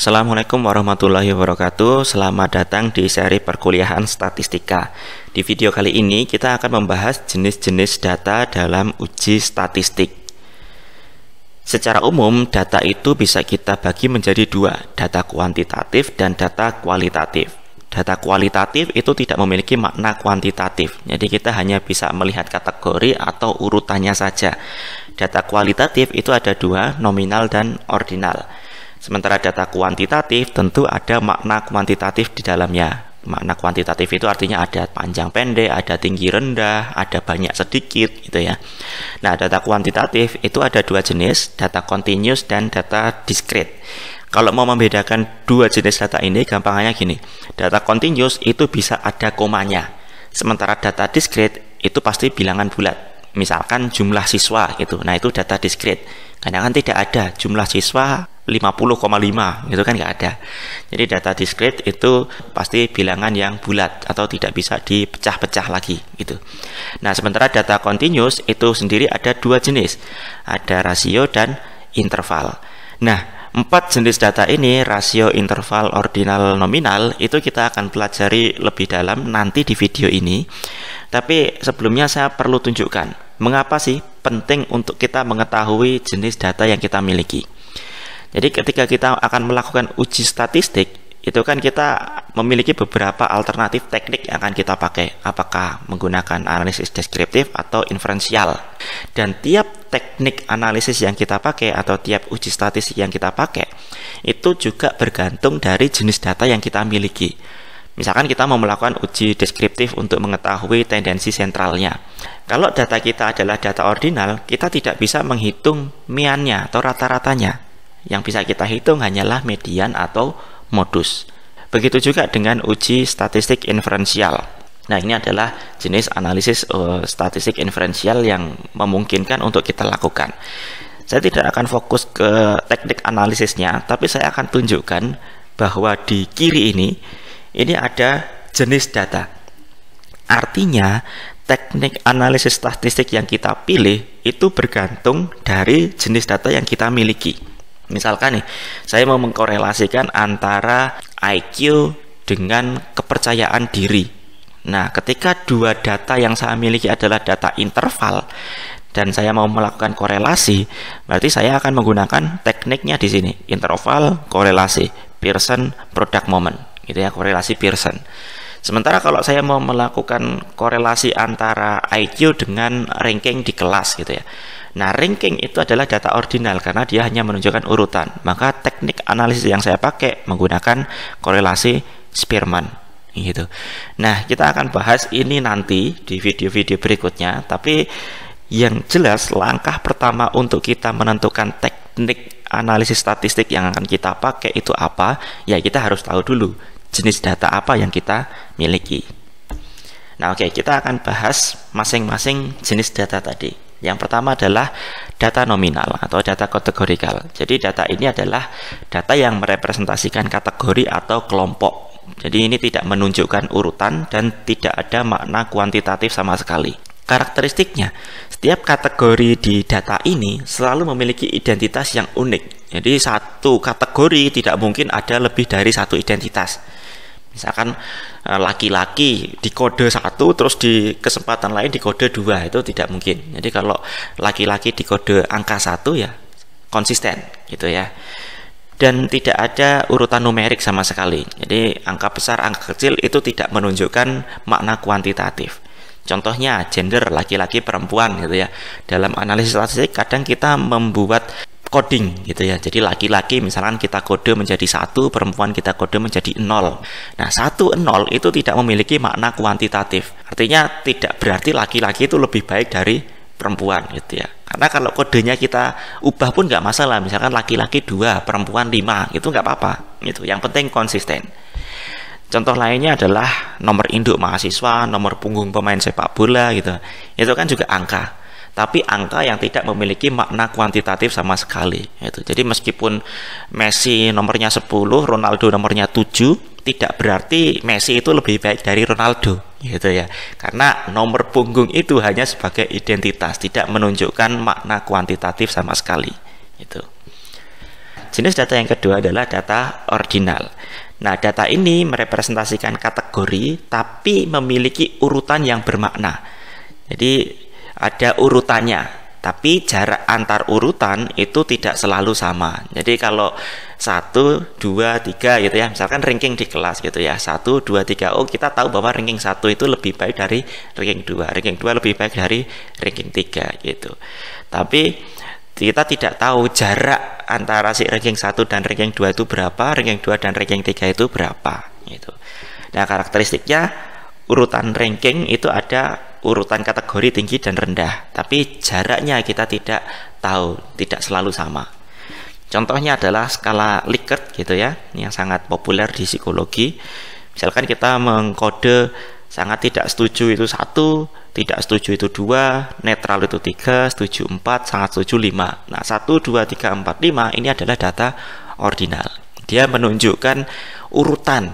Assalamualaikum warahmatullahi wabarakatuh. Selamat datang di seri perkuliahan statistika. Di video kali ini kita akan membahas jenis-jenis data dalam uji statistik. Secara umum, data itu bisa kita bagi menjadi dua, data kuantitatif dan data kualitatif. Data kualitatif itu tidak memiliki makna kuantitatif, jadi kita hanya bisa melihat kategori atau urutannya saja. Data kualitatif itu ada dua, nominal dan ordinal. Sementara data kuantitatif tentu ada makna kuantitatif di dalamnya. Makna kuantitatif itu artinya ada panjang pendek, ada tinggi rendah, ada banyak sedikit gitu ya. Nah, data kuantitatif itu ada dua jenis, data continuous dan data discrete. Kalau mau membedakan dua jenis data ini, gampangnya gini. Data continuous itu bisa ada komanya. Sementara data discrete itu pasti bilangan bulat. Misalkan jumlah siswa gitu. Nah, itu data discrete. Karena kan tidak ada jumlah siswa 50,5 gitu kan, nggak ada. Jadi data discrete itu pasti bilangan yang bulat atau tidak bisa dipecah-pecah lagi gitu. Nah, sementara data continuous itu sendiri ada dua jenis, ada rasio dan interval. Nah, 4 jenis data ini, rasio, interval, ordinal, nominal, itu kita akan pelajari lebih dalam nanti di video ini. Tapi sebelumnya saya perlu tunjukkan mengapa sih penting untuk kita mengetahui jenis data yang kita miliki. Jadi ketika kita akan melakukan uji statistik, itu kan kita memiliki beberapa alternatif teknik yang akan kita pakai. Apakah menggunakan analisis deskriptif atau inferensial. Dan tiap teknik analisis yang kita pakai atau tiap uji statistik yang kita pakai, itu juga bergantung dari jenis data yang kita miliki. Misalkan kita mau melakukan uji deskriptif untuk mengetahui tendensi sentralnya. Kalau data kita adalah data ordinal, kita tidak bisa menghitung meannya atau rata-ratanya. Yang bisa kita hitung hanyalah median atau modus. Begitu juga dengan uji statistik inferensial. Nah, ini adalah jenis analisis statistik inferensial yang memungkinkan untuk kita lakukan. Saya tidak akan fokus ke teknik analisisnya, tapi saya akan tunjukkan bahwa di kiri ini ada jenis data. Artinya, teknik analisis statistik yang kita pilih itu bergantung dari jenis data yang kita miliki. Misalkan nih, saya mau mengkorelasikan antara IQ dengan kepercayaan diri. Nah, ketika dua data yang saya miliki adalah data interval dan saya mau melakukan korelasi, berarti saya akan menggunakan tekniknya di sini, interval korelasi, Pearson product moment, gitu ya, korelasi Pearson. Sementara kalau saya mau melakukan korelasi antara IQ dengan ranking di kelas gitu ya. Nah, ranking itu adalah data ordinal karena dia hanya menunjukkan urutan. Maka teknik analisis yang saya pakai menggunakan korelasi Spearman gitu. Nah, kita akan bahas ini nanti di video-video berikutnya, tapi yang jelas langkah pertama untuk kita menentukan teknik analisis statistik yang akan kita pakai itu apa? Ya, kita harus tahu dulu jenis data apa yang kita miliki. Nah, oke, kita akan bahas masing-masing jenis data tadi. Yang pertama adalah data nominal atau data kategorikal. Jadi data ini adalah data yang merepresentasikan kategori atau kelompok. Jadi ini tidak menunjukkan urutan dan tidak ada makna kuantitatif sama sekali. Karakteristiknya, setiap kategori di data ini selalu memiliki identitas yang unik. Jadi satu kategori tidak mungkin ada lebih dari satu identitas. Misalkan laki-laki di kode 1 terus di kesempatan lain di kode 2, itu tidak mungkin. Jadi kalau laki-laki di kode angka 1 ya konsisten gitu ya. Dan tidak ada urutan numerik sama sekali. Jadi angka besar, angka kecil itu tidak menunjukkan makna kuantitatif. Contohnya gender, laki-laki, perempuan gitu ya. Dalam analisis statistik kadang kita membuat coding gitu ya. Jadi laki-laki misalkan kita kode menjadi 1, perempuan kita kode menjadi 0. Nah, 1, 0 itu tidak memiliki makna kuantitatif. Artinya tidak berarti laki-laki itu lebih baik dari perempuan gitu ya. Karena kalau kodenya kita ubah pun nggak masalah. Misalkan laki-laki 2, perempuan 5, itu nggak apa-apa gitu. Yang penting konsisten. Contoh lainnya adalah nomor induk mahasiswa, nomor punggung pemain sepak bola gitu. Itu kan juga angka. Tapi angka yang tidak memiliki makna kuantitatif sama sekali gitu. Jadi meskipun Messi nomornya 10, Ronaldo nomornya 7, tidak berarti Messi itu lebih baik dari Ronaldo gitu ya. Karena nomor punggung itu hanya sebagai identitas, tidak menunjukkan makna kuantitatif sama sekali gitu. jenis data yang kedua adalah data ordinal. Nah, data ini merepresentasikan kategori tapi memiliki urutan yang bermakna. Jadi ada urutannya, tapi jarak antar urutan itu tidak selalu sama. Jadi kalau 1, 2, 3 gitu ya, misalkan ranking di kelas gitu ya, 1, 2, 3, oh kita tahu bahwa ranking 1 itu lebih baik dari ranking 2, ranking 2 lebih baik dari ranking 3 gitu. Tapi kita tidak tahu jarak antara si ranking 1 dan ranking 2 itu berapa, ranking 2 dan ranking 3 itu berapa gitu. Nah, karakteristiknya urutan ranking itu ada urutan kategori tinggi dan rendah, tapi jaraknya kita tidak tahu, tidak selalu sama. Contohnya adalah skala Likert gitu ya, yang sangat populer di psikologi. Misalkan kita mengkode sangat tidak setuju itu 1, tidak setuju itu 2, netral itu 3, setuju 4, sangat setuju 5. Nah, 1, 2, 3, 4, 5 ini adalah data ordinal. Dia menunjukkan urutan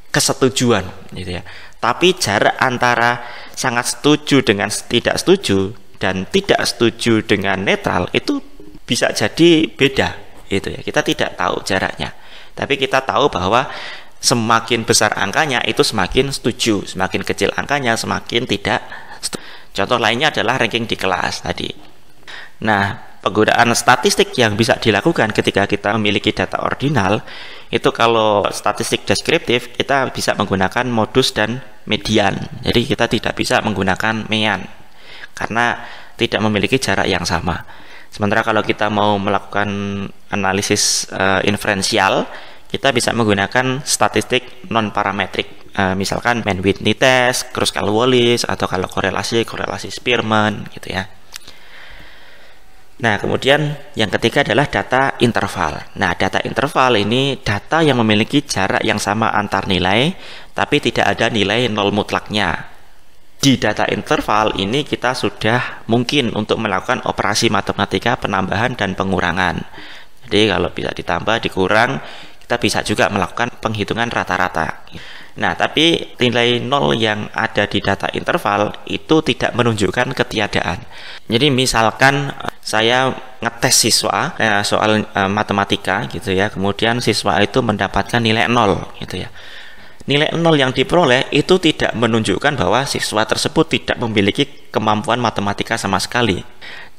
kesetujuan gitu ya. Tapi jarak antara sangat setuju dengan tidak setuju dan tidak setuju dengan netral itu bisa jadi beda gitu ya. Kita tidak tahu jaraknya. Tapi kita tahu bahwa semakin besar angkanya itu semakin setuju, semakin kecil angkanya semakin tidak setuju. Contoh lainnya adalah ranking di kelas tadi. Nah, penggunaan statistik yang bisa dilakukan ketika kita memiliki data ordinal itu kalau statistik deskriptif kita bisa menggunakan modus dan median. Jadi kita tidak bisa menggunakan mean karena tidak memiliki jarak yang sama. Sementara kalau kita mau melakukan analisis inferensial, kita bisa menggunakan statistik non parametrik, misalkan Mann-Whitney test, Kruskal-Wallis, atau kalau korelasi Spearman gitu ya. Nah, kemudian yang ketiga adalah data interval. Nah, data interval ini data yang memiliki jarak yang sama antar nilai, tapi tidak ada nilai nol mutlaknya. Di data interval ini kita sudah mungkin untuk melakukan operasi matematika penambahan dan pengurangan. Jadi kalau bisa ditambah, dikurang, kita bisa juga melakukan penghitungan rata-rata. Nah, tapi nilai nol yang ada di data interval itu tidak menunjukkan ketiadaan. Jadi misalkan saya ngetes siswa soal matematika gitu ya, kemudian siswa itu mendapatkan nilai 0 gitu ya. Nilai 0 yang diperoleh itu tidak menunjukkan bahwa siswa tersebut tidak memiliki kemampuan matematika sama sekali.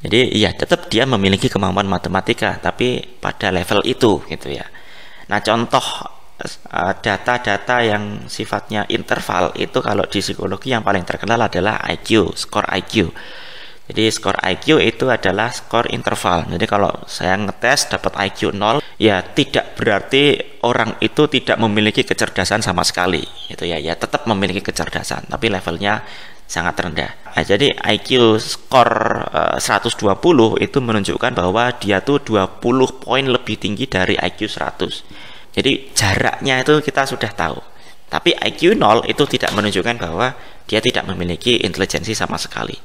Jadi ya tetap dia memiliki kemampuan matematika, tapi pada level itu gitu ya. Nah, contoh data-data yang sifatnya interval itu kalau di psikologi yang paling terkenal adalah IQ, skor IQ. Jadi skor IQ itu adalah skor interval. Jadi kalau saya ngetes dapat IQ 0, ya tidak berarti orang itu tidak memiliki kecerdasan sama sekali gitu ya. Ya tetap memiliki kecerdasan, tapi levelnya sangat rendah. Nah, jadi IQ skor 120 itu menunjukkan bahwa dia tuh 20 poin lebih tinggi dari IQ 100. Jadi jaraknya itu kita sudah tahu. Tapi IQ 0 itu tidak menunjukkan bahwa dia tidak memiliki intelijensi sama sekali.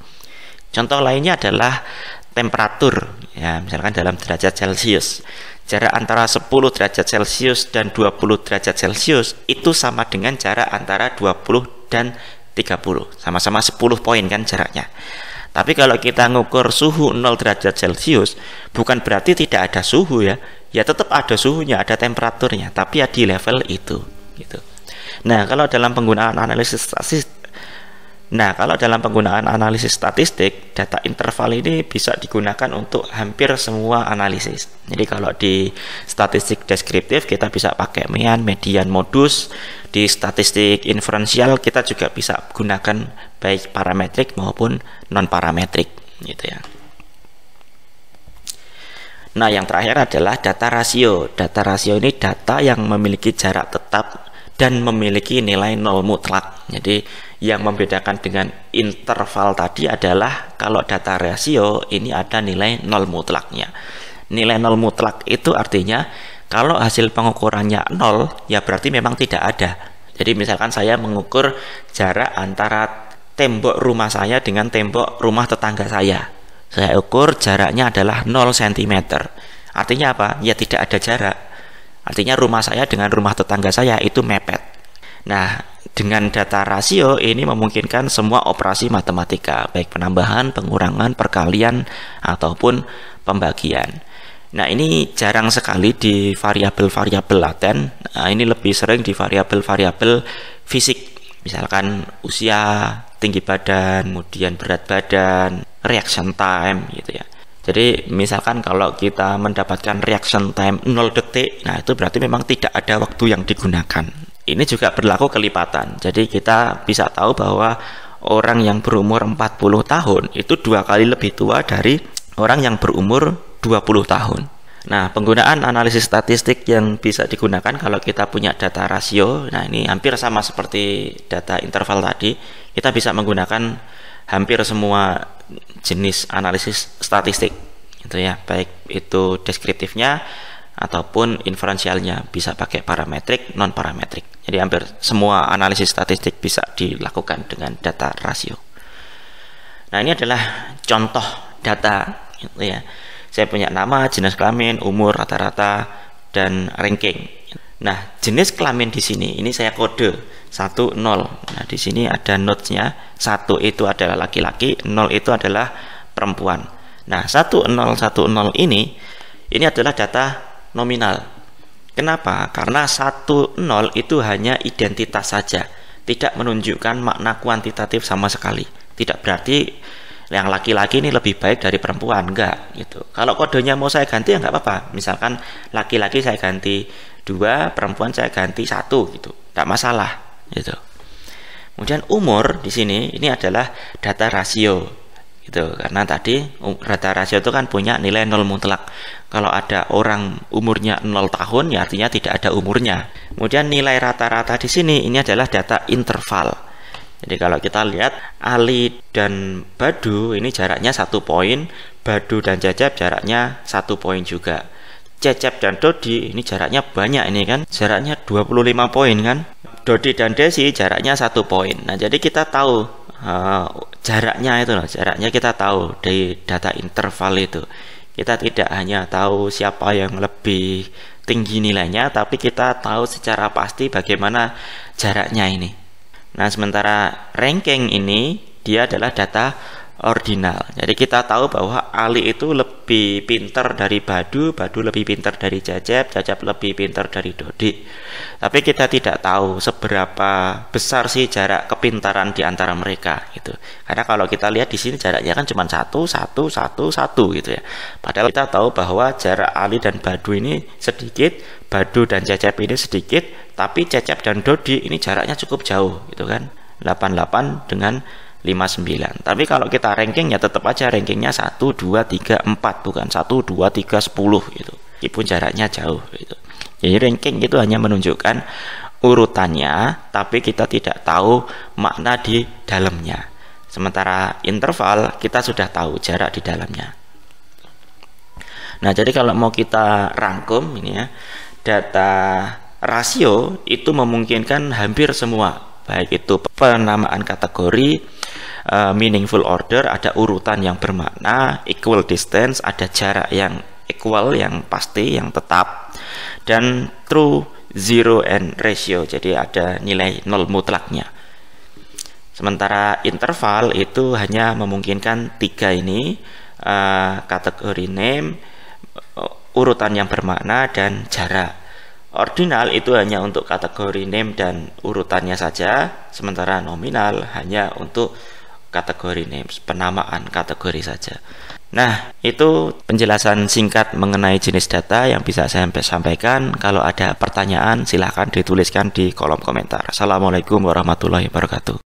Contoh lainnya adalah temperatur. Ya, misalkan dalam derajat Celcius. Jarak antara 10 derajat Celcius dan 20 derajat Celcius itu sama dengan jarak antara 20 dan 30. Sama-sama 10 poin kan jaraknya. Tapi kalau kita ngukur suhu 0 derajat Celcius, bukan berarti tidak ada suhu ya. Ya tetap ada suhunya, ada temperaturnya, tapi ya di level itu gitu. Nah, kalau dalam penggunaan analisis statistik, data interval ini bisa digunakan untuk hampir semua analisis. Jadi kalau di statistik deskriptif kita bisa pakai mean, median, modus. Di statistik inferensial kita juga bisa gunakan baik parametrik maupun non parametrik gitu ya. Nah, yang terakhir adalah data rasio. Data rasio ini data yang memiliki jarak tetap dan memiliki nilai nol mutlak. Jadi yang membedakan dengan interval tadi adalah kalau data rasio ini ada nilai nol mutlaknya. Nilai nol mutlak itu artinya kalau hasil pengukurannya 0, ya berarti memang tidak ada. Jadi misalkan saya mengukur jarak antara tembok rumah saya dengan tembok rumah tetangga saya. Saya ukur jaraknya adalah 0 cm. Artinya apa? Ya tidak ada jarak. Artinya rumah saya dengan rumah tetangga saya itu mepet. Nah, dengan data rasio ini memungkinkan semua operasi matematika, baik penambahan, pengurangan, perkalian, ataupun pembagian. Nah, ini jarang sekali di variabel-variabel laten. Nah, ini lebih sering di variabel-variabel fisik. Misalkan usia, tinggi badan, kemudian berat badan, reaction time gitu ya. Jadi misalkan kalau kita mendapatkan reaction time 0 detik, nah itu berarti memang tidak ada waktu yang digunakan. Ini juga berlaku kelipatan. Jadi kita bisa tahu bahwa orang yang berumur 40 tahun itu 2 kali lebih tua dari orang yang berumur 20 tahun. Nah, penggunaan analisis statistik yang bisa digunakan kalau kita punya data rasio, nah ini hampir sama seperti data interval tadi, kita bisa menggunakan hampir semua jenis analisis statistik, gitu ya, baik itu deskriptifnya ataupun inferensialnya, bisa pakai parametrik, non parametrik. Jadi hampir semua analisis statistik bisa dilakukan dengan data rasio. Nah, ini adalah contoh data, gitu ya. Saya punya nama, jenis kelamin, umur, rata-rata, dan ranking. Nah, jenis kelamin di sini, ini saya kode 1, 0. Nah, di sini ada notes-nya. 1 itu adalah laki-laki, 0 itu adalah perempuan. Nah, 1, 0, 1, 0 ini adalah data nominal. Kenapa? Karena 1, 0 itu hanya identitas saja, tidak menunjukkan makna kuantitatif sama sekali. Tidak berarti yang laki-laki ini lebih baik dari perempuan, enggak gitu. Kalau kodenya mau saya ganti ya enggak apa-apa. Misalkan laki-laki saya ganti 2, perempuan saya ganti 1 gitu. Enggak masalah gitu. Kemudian umur di sini ini adalah data rasio gitu. Karena tadi data rasio itu kan punya nilai 0 mutlak. Kalau ada orang umurnya 0 tahun ya artinya tidak ada umurnya. Kemudian nilai rata-rata di sini ini adalah data interval. Jadi kalau kita lihat Ali dan Badu ini jaraknya 1 poin, Badu dan Cecep jaraknya 1 poin juga. Cecep dan Dodi ini jaraknya banyak ini kan, jaraknya 25 poin kan. Dodi dan Desi jaraknya 1 poin. Nah, jadi kita tahu jaraknya itu loh, jaraknya kita tahu dari data interval itu. Kita tidak hanya tahu siapa yang lebih tinggi nilainya, tapi kita tahu secara pasti bagaimana jaraknya ini. Nah, sementara ranking ini dia adalah data ordinal. Jadi kita tahu bahwa Ali itu lebih pintar dari Badu, Badu lebih pintar dari Cecep, Cecep lebih pintar dari Dodi. Tapi kita tidak tahu seberapa besar sih jarak kepintaran di antara mereka gitu. Karena kalau kita lihat di sini jaraknya kan cuma 1, 1, 1, 1 gitu ya. Padahal kita tahu bahwa jarak Ali dan Badu ini sedikit, Badu dan Cecep ini sedikit, tapi Cecep dan Dodi ini jaraknya cukup jauh gitu kan. 88 dengan 59. Tapi kalau kita ranking ya tetap aja rankingnya 1, 2, 3, 4 bukan 1, 2, 3, 10 gitu. Meskipun jaraknya jauh gitu. Jadi ranking itu hanya menunjukkan urutannya, tapi kita tidak tahu makna di dalamnya. Sementara interval kita sudah tahu jarak di dalamnya. Nah, jadi kalau mau kita rangkum ini ya, data rasio itu memungkinkan hampir semua, baik itu penamaan kategori, meaningful order, ada urutan yang bermakna, equal distance, ada jarak yang equal, yang pasti, yang tetap, dan true, zero, and ratio, jadi ada nilai 0 mutlaknya. Sementara interval itu hanya memungkinkan 3 ini, kategori name, urutan yang bermakna, dan jarak. Ordinal itu hanya untuk kategori name dan urutannya saja, sementara nominal hanya untuk kategori names, penamaan kategori saja. Nah, itu penjelasan singkat mengenai jenis data yang bisa saya sampaikan. Kalau ada pertanyaan silahkan dituliskan di kolom komentar. Assalamualaikum warahmatullahi wabarakatuh.